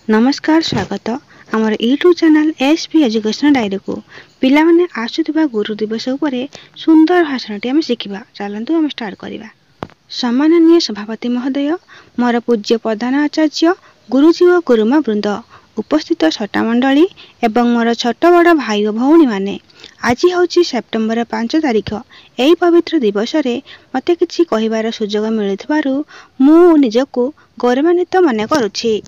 नमस्कार स्वागत आमर YouTube channel SP education diary को पिला माने आसुथिबा गुरु दिवस उपरे सुंदर भाषणटी आम शिखा। चलतु आम स्टार्ट करवा। सम्माननीय सभापति महोदय, मोर पूज्य प्रधान आचार्य, गुरुजी और गुरुमा वृंद, उपस्थित छटा मंडली एवं मोर छोट बड़ भाई और भौणी माने, आज हूँ सेप्टेम्बर 5 तारिख। यही पवित्र दिवस रे मते किछि कहिबार सुजोग मिलिथिबारु मु निजको गौरवान्वित मन करुछि।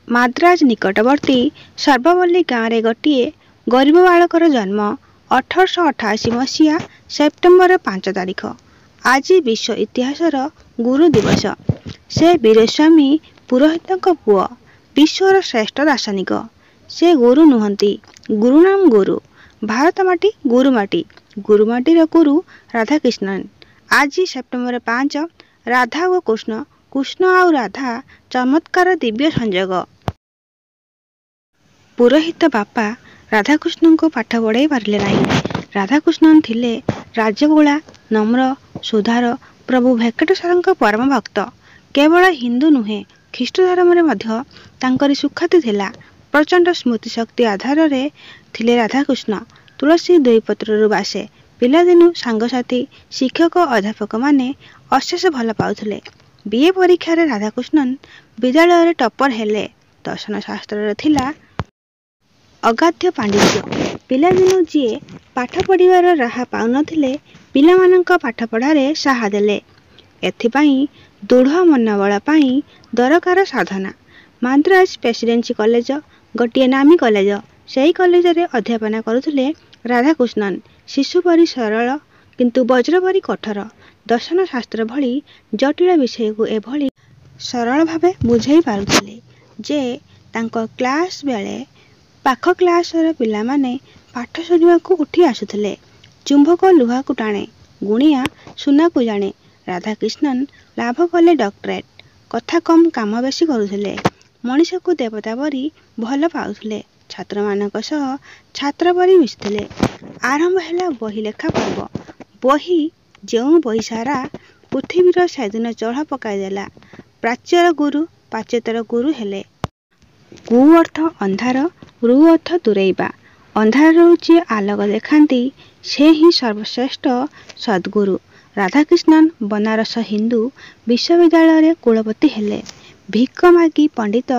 माद्राज निकटवर्ती सर्वपल्ली गाँव में गोटे गरीब बालकर जन्म 1888 मसीहा सेप्टेम्बर 5 तारिख। आज विश्व इतिहासर गुरु दिवस। से वीरस्वामी पुरोहितों पुओ, विश्वर श्रेष्ठ दार्शनिक। से गुरु नुहंती, गुरु नाम गुरु। भारत माटी गुरु माटी, गुरु माटीर गुरु राधाकृष्णन। आज सेप्टेम्बर 5 राधा और कृष्ण, कृष्ण और राधा चमत्कार दिव्य संयोग। पुरोहित बापा राधाकृष्ण को पाठ पढ़ाई पारे ना। राधाकृष्णन थिले राजगुला, नम्र, सुधार, प्रभु भेंकटेश्वर परम भक्त। केवल हिंदू नुहे, ख्रीष्ट धर्म में सुख्याति थिला। प्रचंड स्मृति शक्ति आधार रे थिले राधाकृष्ण। तुलसी दुई पत्रु बासे। पिलादिनु सांगसाथी, शिक्षक, अध्यापक माने अशेष भल पाउथिले। बीए परीक्षा रे राधाकृष्णन विद्यालय रे टॉपर हेले। दर्शन शास्त्र थिला अगाध्य पांडित्य। पिलादिनु जीए पाठ पढ़िबार राह पाउनथिले, पिलामानंक पाठ पढ़ारे साहा देले। एथिपाई दृढ़ मनोबल पाई दरकार साधना। माद्राज प्रेसिडेंसी कॉलेज गोटे नामी कॉलेज। सेही कॉलेज रे अध्यापना करुथिले राधाकृष्णन। शिशु परी सरल किंतु वज्र परी कठोर। दर्शन शास्त्र भली जटिल विषय को एभली सरल भावे बुझाई पारुथिले जे तांको क्लास बेले पाख क्लास पिला माने पाठ शुणा को उठी आसुथिले। चुंबक लुहा को टाणे, गुणिया सुना को जाने। राधाकृष्णन लाभ कले डॉक्टरेट। कथा कम काम बेसी करुथिले। मनीष को देवता परी भल पाउथिले। छात्र मानक सह छात्र परी मिशुथिले। आरंभ हैला बही लेखा पर्व। बही जेउ बही सारा पृथ्वीर सेदिन चढ़ पकाई देला। प्राच्यर गुरु पाचेतर गुरु हेले। कु अर्थ अंधार, रु अर्थ दूरेइबा। अंधार जी आलोक देखाती से ही सर्वश्रेष्ठ सद्गुरु। राधाकृष्णन बनारस हिंदू विश्वविद्यालय कुलपति हेले। भिक्क मागी पंडित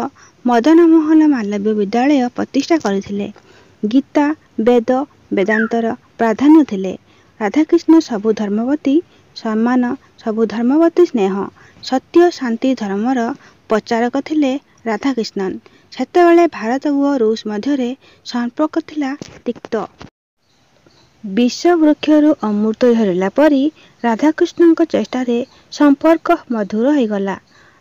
मदन मोहन मालव्य विद्यालय प्रतिष्ठा करथिले। गीता, वेद, वेदांतर प्राधान्य थिले। राधाकृष्ण सबु धर्मवती सम्मान, सबु धर्मवती स्नेह, सत्य शांति धर्मर प्रचारक थिले राधाकृष्णन। सेतेबेले भारत और रूस मध्य संपर्क थिला तिक्त। विश्व वृक्षरु अमृत झरला परी राधाकृष्ण चेष्टार संपर्क मधुर हो गला।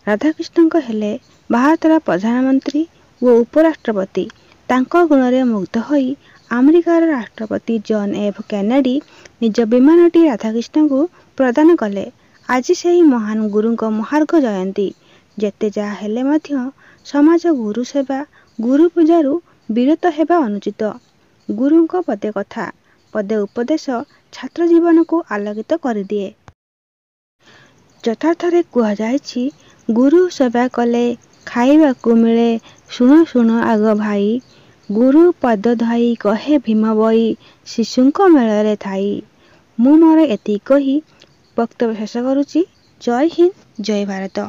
राधाकृष्ण हेले भारतर प्रधानमंत्री और उपराष्ट्रपति। तांको गुण मुग्ध होई अमेरिकार राष्ट्रपति जॉन एफ कैनेडी निज विमानटी राधाकृष्ण को प्रदान कले। आज से महान गुरु महार्घ जयंती। जेते जा हेले मध्य समाज गुरु सेवा, गुरु पूजारू विरत हेबा अनुचित। गुरु पदे कथा, पदे उपदेश छात्र जीवन को आलोकित कर दिए। यथार्थरे कह जायछि, गुरु सेवा कले खाइबाकू मिले। शुण शुण आग भाई, गुरु पद धाई कहे भीम बई, शिशुंक मेଳରେ थाई। मु मोर एति कही वक्तव्य शेष करुछि। जय हिंद, जय भारत।